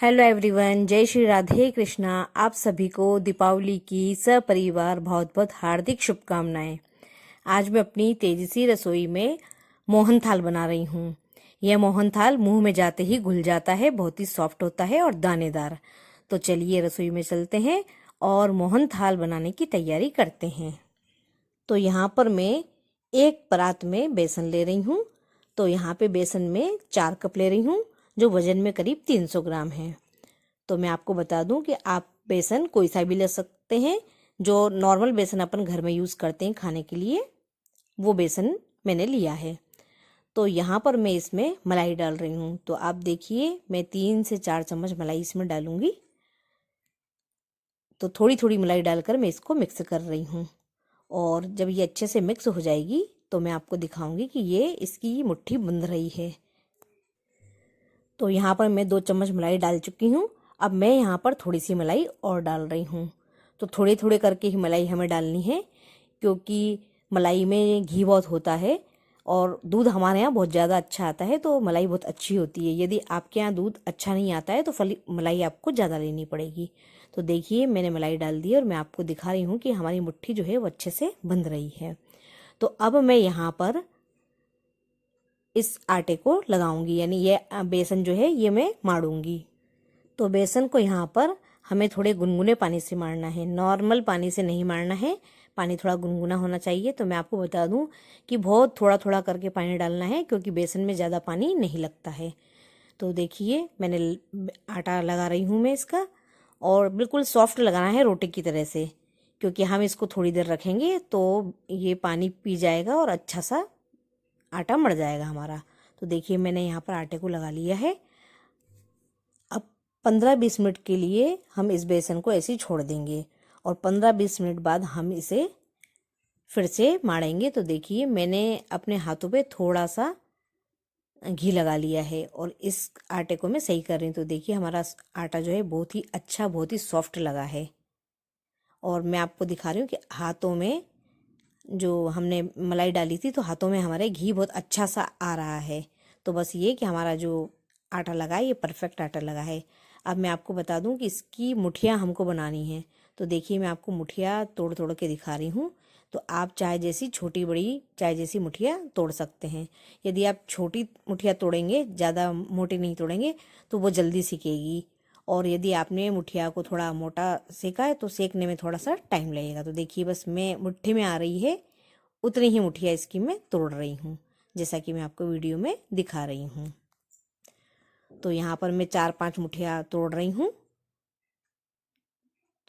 Hello everyone, जय श्री राधे कृष्णा। आप सभी को दीपावली की सपरिवार बहुत बहुत हार्दिक शुभकामनाएं। आज मैं अपनी तेजी सी रसोई में मोहन थाल बना रही हूँ। यह मोहन थाल मुंह में जाते ही घुल जाता है, बहुत ही सॉफ्ट होता है और दानेदार। तो चलिए रसोई में चलते हैं और मोहन थाल बनाने की तैयारी करते हैं। तो यहाँ पर मैं एक परात में बेसन ले रही हूँ। तो यहाँ पे बेसन में 4 कप ले रही हूँ, जो वजन में करीब 300 ग्राम है। तो मैं आपको बता दूं कि आप बेसन कोई सा भी ले सकते हैं। जो नॉर्मल बेसन अपन घर में यूज़ करते हैं खाने के लिए, वो बेसन मैंने लिया है। तो यहाँ पर मैं इसमें मलाई डाल रही हूँ। तो आप देखिए, मैं 3 से 4 चम्मच मलाई इसमें डालूंगी। तो थोड़ी थोड़ी मलाई डालकर मैं इसको मिक्स कर रही हूँ। और जब ये अच्छे से मिक्स हो जाएगी तो मैं आपको दिखाऊंगी कि ये इसकी मुट्ठी बंध रही है। तो यहाँ पर मैं 2 चम्मच मलाई डाल चुकी हूँ। अब मैं यहाँ पर थोड़ी सी मलाई और डाल रही हूँ। तो थोड़े थोड़े करके ही मलाई हमें डालनी है, क्योंकि मलाई में घी बहुत होता है और दूध हमारे यहाँ बहुत ज़्यादा अच्छा आता है, तो मलाई बहुत अच्छी होती है। यदि आपके यहाँ दूध अच्छा नहीं आता है तो मलाई आपको ज़्यादा लेनी पड़ेगी। तो देखिए, मैंने मलाई डाल दी और मैं आपको दिखा रही हूँ कि हमारी मुट्ठी जो है वो अच्छे से बंध रही है। तो अब मैं यहाँ पर इस आटे को लगाऊंगी, यानी ये बेसन जो है ये मैं माड़ूंगी। तो बेसन को यहाँ पर हमें थोड़े गुनगुने पानी से मारना है, नॉर्मल पानी से नहीं मारना है। पानी थोड़ा गुनगुना होना चाहिए। तो मैं आपको बता दूं कि बहुत थोड़ा थोड़ा करके पानी डालना है, क्योंकि बेसन में ज़्यादा पानी नहीं लगता है। तो देखिए, मैंने आटा लगा रही हूँ मैं इसका, और बिल्कुल सॉफ्ट लगाना है रोटी की तरह से, क्योंकि हम इसको थोड़ी देर रखेंगे तो ये पानी पी जाएगा और अच्छा सा आटा मर जाएगा हमारा। तो देखिए, मैंने यहाँ पर आटे को लगा लिया है। अब 15-20 मिनट के लिए हम इस बेसन को ऐसे ही छोड़ देंगे और 15-20 मिनट बाद हम इसे फिर से माड़ेंगे। तो देखिए, मैंने अपने हाथों पे थोड़ा सा घी लगा लिया है और इस आटे को मैं सही कर रही हूँ। तो देखिए, हमारा आटा जो है बहुत ही अच्छा, बहुत ही सॉफ्ट लगा है। और मैं आपको दिखा रही हूँ कि हाथों में जो हमने मलाई डाली थी तो हाथों में हमारे घी बहुत अच्छा सा आ रहा है। तो बस ये कि हमारा जो आटा लगा है ये परफेक्ट आटा लगा है। अब मैं आपको बता दूं कि इसकी मुठियाँ हमको बनानी है। तो देखिए, मैं आपको मुठियाँ तोड़ तोड़ के दिखा रही हूँ। तो आप चाहे जैसी छोटी बड़ी चाहे जैसी मुठियाँ तोड़ सकते हैं। यदि आप छोटी मुठियाँ तोड़ेंगे, ज़्यादा मोटी नहीं तोड़ेंगे, तो वो जल्दी सिकेगी। और यदि आपने मुठिया को थोड़ा मोटा सेका है तो सेकने में थोड़ा सा टाइम लगेगा। तो देखिए, बस मैं मुट्ठी में आ रही है उतनी ही मुठिया इसकी मैं तोड़ रही हूँ, जैसा कि मैं आपको वीडियो में दिखा रही हूँ। तो यहाँ पर मैं 4-5 मुठिया तोड़ रही हूँ।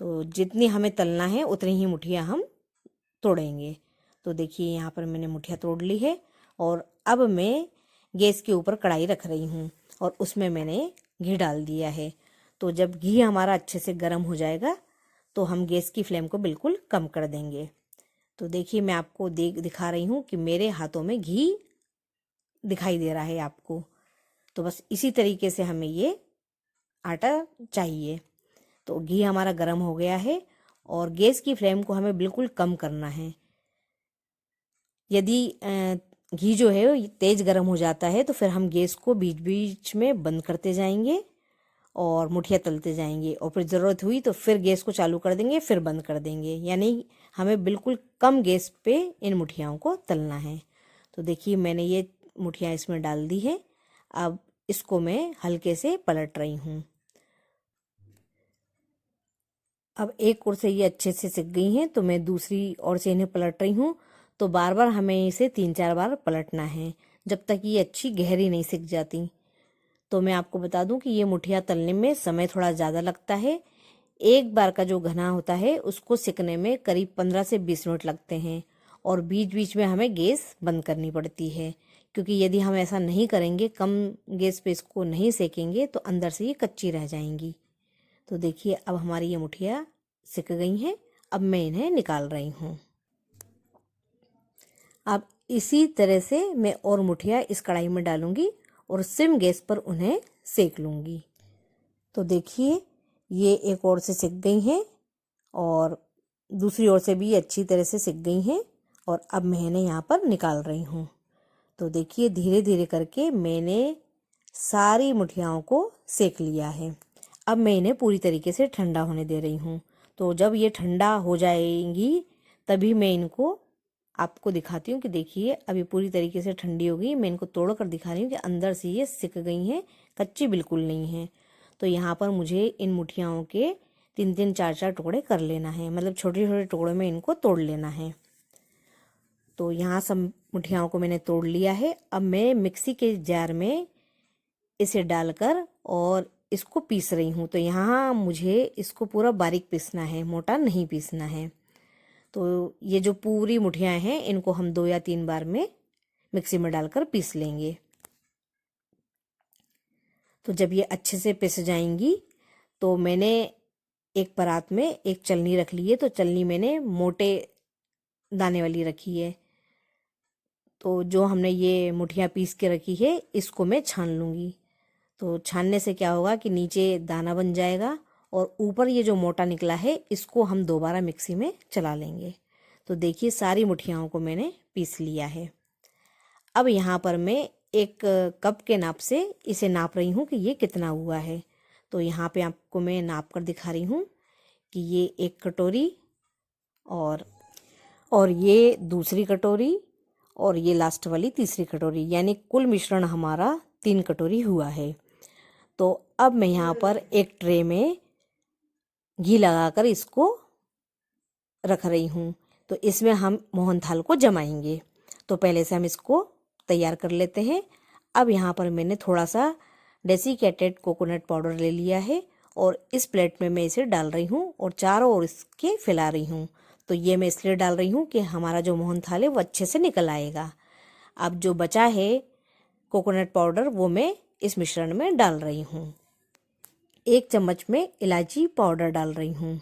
तो जितनी हमें तलना है उतनी ही मुठिया हम तोड़ेंगे। तो देखिए, यहाँ पर मैंने मुठिया तोड़ ली है और अब मैं गैस के ऊपर कढ़ाई रख रही हूँ और उसमें मैंने घी डाल दिया है। तो जब घी हमारा अच्छे से गर्म हो जाएगा तो हम गैस की फ्लेम को बिल्कुल कम कर देंगे। तो देखिए, मैं आपको दिखा रही हूँ कि मेरे हाथों में घी दिखाई दे रहा है आपको। तो बस इसी तरीके से हमें ये आटा चाहिए। तो घी हमारा गर्म हो गया है और गैस की फ्लेम को हमें बिल्कुल कम करना है। यदि घी जो है तेज गर्म हो जाता है तो फिर हम गैस को बीच बीच में बंद करते जाएंगे और मुठिया तलते जाएंगे, और फिर ज़रूरत हुई तो फिर गैस को चालू कर देंगे, फिर बंद कर देंगे। यानी हमें बिल्कुल कम गैस पे इन मुठियाओं को तलना है। तो देखिए, मैंने ये मुठिया इसमें डाल दी है। अब इसको मैं हल्के से पलट रही हूँ। अब एक ओर से ये अच्छे से सिक गई हैं तो मैं दूसरी ओर से इन्हें पलट रही हूँ। तो बार बार हमें इसे 3-4 बार पलटना है, जब तक ये अच्छी गहरी नहीं सिक जाती। तो मैं आपको बता दूं कि ये मुठिया तलने में समय थोड़ा ज़्यादा लगता है। एक बार का जो घना होता है उसको सिकने में करीब 15 से 20 मिनट लगते हैं, और बीच बीच में हमें गैस बंद करनी पड़ती है, क्योंकि यदि हम ऐसा नहीं करेंगे, कम गैस पे इसको नहीं सेकेंगे, तो अंदर से ये कच्ची रह जाएंगी। तो देखिए, अब हमारी ये मुठिया सिक गई हैं। अब मैं इन्हें निकाल रही हूँ। अब इसी तरह से मैं और मुठिया इस कढ़ाई में डालूंगी और सिम गैस पर उन्हें सेक लूँगी। तो देखिए, ये एक ओर से सिक गई हैं और दूसरी ओर से भी अच्छी तरह से सिक गई हैं, और अब मैं इन्हें यहाँ पर निकाल रही हूँ। तो देखिए, धीरे धीरे करके मैंने सारी मुठियाओं को सेक लिया है। अब मैं इन्हें पूरी तरीके से ठंडा होने दे रही हूँ। तो जब ये ठंडा हो जाएंगी तभी मैं इनको आपको दिखाती हूँ कि देखिए अभी पूरी तरीके से ठंडी हो गई। मैं इनको तोड़ कर दिखा रही हूँ कि अंदर से ये सिक गई हैं, कच्ची बिल्कुल नहीं है। तो यहाँ पर मुझे इन मुठियाओं के 3-3 4-4 टुकड़े कर लेना है, मतलब छोटे छोटे टुकड़ों में इनको तोड़ लेना है। तो यहाँ सब मुठियाओं को मैंने तोड़ लिया है। अब मैं मिक्सी के जार में इसे डालकर और इसको पीस रही हूँ। तो यहाँ मुझे इसको पूरा बारीक पीसना है, मोटा नहीं पीसना है। तो ये जो पूरी मुठियाँ हैं इनको हम 2 या 3 बार में मिक्सी में डालकर पीस लेंगे। तो जब ये अच्छे से पिस जाएंगी तो मैंने एक परात में एक चलनी रख ली है। तो चलनी मैंने मोटे दाने वाली रखी है। तो जो हमने ये मुठियाँ पीस के रखी है इसको मैं छान लूँगी। तो छानने से क्या होगा कि नीचे दाना बन जाएगा और ऊपर ये जो मोटा निकला है इसको हम दोबारा मिक्सी में चला लेंगे। तो देखिए सारी मुठियाओं को मैंने पीस लिया है। अब यहाँ पर मैं एक कप के नाप से इसे नाप रही हूँ कि ये कितना हुआ है। तो यहाँ पे आपको मैं नाप कर दिखा रही हूँ कि ये 1 कटोरी और ये दूसरी कटोरी और ये लास्ट वाली तीसरी कटोरी, यानी कुल मिश्रण हमारा 3 कटोरी हुआ है। तो अब मैं यहाँ पर एक ट्रे में घी लगाकर इसको रख रही हूँ। तो इसमें हम मोहनथाल को जमाएंगे। तो पहले से हम इसको तैयार कर लेते हैं। अब यहाँ पर मैंने थोड़ा सा डेसिकेटेड कोकोनट पाउडर ले लिया है और इस प्लेट में मैं इसे डाल रही हूँ और चारों ओर इसके फैला रही हूँ। तो ये मैं इसलिए डाल रही हूँ कि हमारा जो मोहनथाल है वो अच्छे से निकल आएगा। अब जो बचा है कोकोनट पाउडर वो मैं इस मिश्रण में डाल रही हूँ। 1 चम्मच में इलायची पाउडर डाल रही हूँ।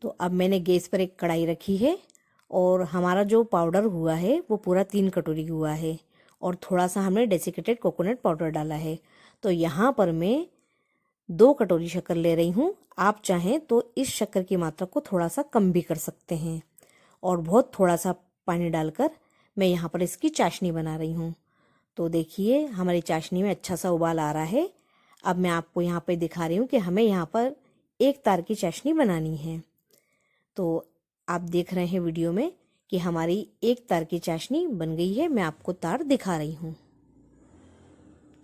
तो अब मैंने गैस पर एक कढ़ाई रखी है और हमारा जो पाउडर हुआ है वो पूरा 3 कटोरी हुआ है और थोड़ा सा हमने डेसिकेटेड कोकोनट पाउडर डाला है। तो यहाँ पर मैं 2 कटोरी शक्कर ले रही हूँ। आप चाहें तो इस शक्कर की मात्रा को थोड़ा सा कम भी कर सकते हैं और बहुत थोड़ा सा पानी डालकर मैं यहाँ पर इसकी चाशनी बना रही हूँ। तो देखिए हमारी चाशनी में अच्छा सा उबाल आ रहा है। अब मैं आपको यहाँ पे दिखा रही हूँ कि हमें यहाँ पर 1 तार की चाशनी बनानी है। तो आप देख रहे हैं वीडियो में कि हमारी 1 तार की चाशनी बन गई है। मैं आपको तार दिखा रही हूँ।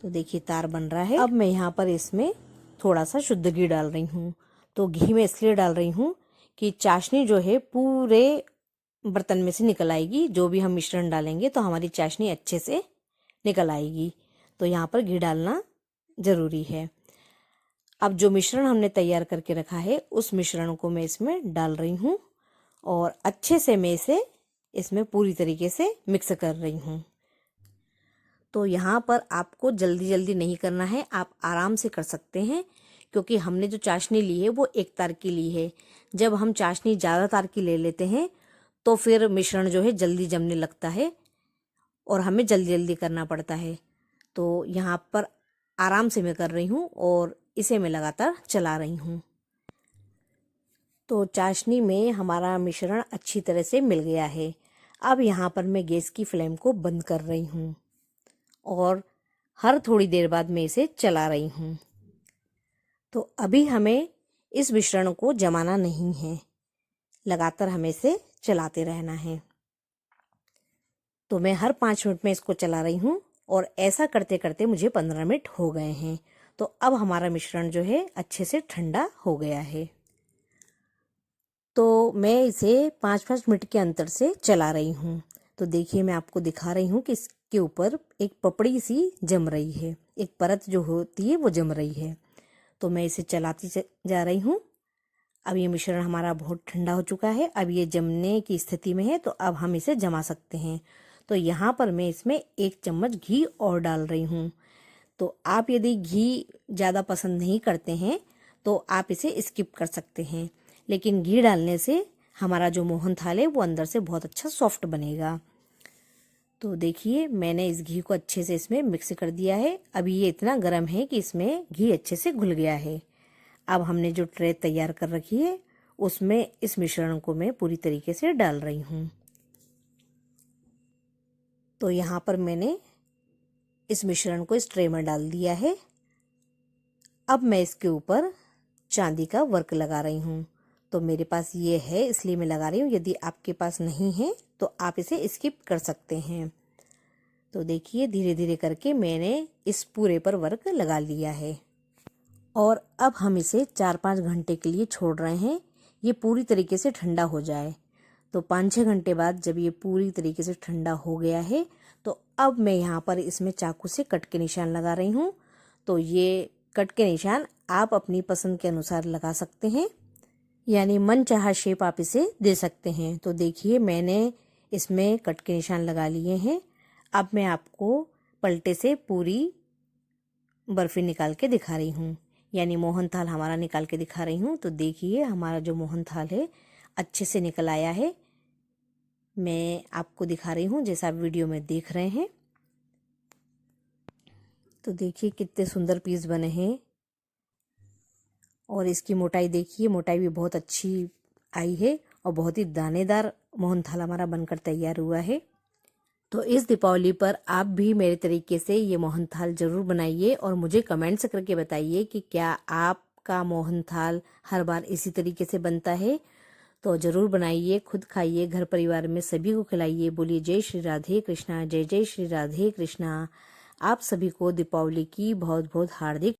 तो देखिए तार बन रहा है। अब मैं यहाँ पर इसमें थोड़ा सा शुद्ध घी डाल रही हूँ। तो घी मैं इसलिए डाल रही हूँ कि चाशनी जो है पूरे बर्तन में से निकल आएगी। जो भी हम मिश्रण डालेंगे तो हमारी चाशनी अच्छे से निकल आएगी। तो यहाँ पर घी डालना ज़रूरी है। अब जो मिश्रण हमने तैयार करके रखा है उस मिश्रण को मैं इसमें डाल रही हूँ और अच्छे से मैं इसे इसमें पूरी तरीके से मिक्स कर रही हूँ। तो यहाँ पर आपको जल्दी जल्दी नहीं करना है, आप आराम से कर सकते हैं क्योंकि हमने जो चाशनी ली है वो 1 तार की ली है। जब हम चाशनी ज़्यादा तार की ले लेते हैं तो फिर मिश्रण जो है जल्दी जमने लगता है और हमें जल्दी जल्दी करना पड़ता है। तो यहाँ पर आराम से मैं कर रही हूँ और इसे मैं लगातार चला रही हूँ। तो चाशनी में हमारा मिश्रण अच्छी तरह से मिल गया है। अब यहाँ पर मैं गैस की फ्लेम को बंद कर रही हूँ और हर थोड़ी देर बाद मैं इसे चला रही हूँ। तो अभी हमें इस मिश्रण को जमाना नहीं है, लगातार हमें इसे चलाते रहना है। तो मैं हर 5 मिनट में इसको चला रही हूँ और ऐसा करते करते मुझे 15 मिनट हो गए हैं। तो अब हमारा मिश्रण जो है अच्छे से ठंडा हो गया है। तो मैं इसे 5-5 मिनट के अंतर से चला रही हूँ। तो देखिए मैं आपको दिखा रही हूँ कि इसके ऊपर एक पपड़ी सी जम रही है, एक परत जो होती है वो जम रही है। तो मैं इसे चलाती जा रही हूँ। अब ये मिश्रण हमारा बहुत ठंडा हो चुका है, अब ये जमने की स्थिति में है। तो अब हम इसे जमा सकते हैं। तो यहाँ पर मैं इसमें 1 चम्मच घी और डाल रही हूँ। तो आप यदि घी ज़्यादा पसंद नहीं करते हैं तो आप इसे स्किप कर सकते हैं, लेकिन घी डालने से हमारा जो मोहनथाल है वो अंदर से बहुत अच्छा सॉफ्ट बनेगा। तो देखिए मैंने इस घी को अच्छे से इसमें मिक्स कर दिया है। अभी ये इतना गर्म है कि इसमें घी अच्छे से घुल गया है। अब हमने जो ट्रे तैयार कर रखी है उसमें इस मिश्रण को मैं पूरी तरीके से डाल रही हूँ। तो यहाँ पर मैंने इस मिश्रण को इस ट्रे में डाल दिया है। अब मैं इसके ऊपर चांदी का वर्क लगा रही हूँ। तो मेरे पास ये है इसलिए मैं लगा रही हूँ, यदि आपके पास नहीं है तो आप इसे स्किप कर सकते हैं। तो देखिए धीरे धीरे करके मैंने इस पूरे पर वर्क लगा लिया है और अब हम इसे 4-5 घंटे के लिए छोड़ रहे हैं, ये पूरी तरीके से ठंडा हो जाए। तो 5-6 घंटे बाद जब ये पूरी तरीके से ठंडा हो गया है तो अब मैं यहाँ पर इसमें चाकू से कट के निशान लगा रही हूँ। तो ये कट के निशान आप अपनी पसंद के अनुसार लगा सकते हैं, यानी मन चाहा शेप आप इसे दे सकते हैं। तो देखिए मैंने इसमें कट के निशान लगा लिए हैं। अब मैं आपको पलटे से पूरी बर्फी निकाल के दिखा रही हूँ, यानी मोहन थाल हमारा निकाल के दिखा रही हूँ। तो देखिए हमारा जो मोहन थाल है अच्छे से निकल आया है। मैं आपको दिखा रही हूँ जैसा आप वीडियो में देख रहे हैं। तो देखिए कितने सुंदर पीस बने हैं और इसकी मोटाई देखिए, मोटाई भी बहुत अच्छी आई है और बहुत ही दानेदार मोहन थाल हमारा बनकर तैयार हुआ है। तो इस दीपावली पर आप भी मेरे तरीके से ये मोहन थाल ज़रूर बनाइए और मुझे कमेंट्स करके बताइए कि क्या आपका मोहन थाल हर बार इसी तरीके से बनता है। तो ज़रूर बनाइए, खुद खाइए, घर परिवार में सभी को खिलाइए। बोलिए जय श्री राधे कृष्णा, जय जय श्री राधे कृष्णा। आप सभी को दीपावली की बहुत बहुत हार्दिक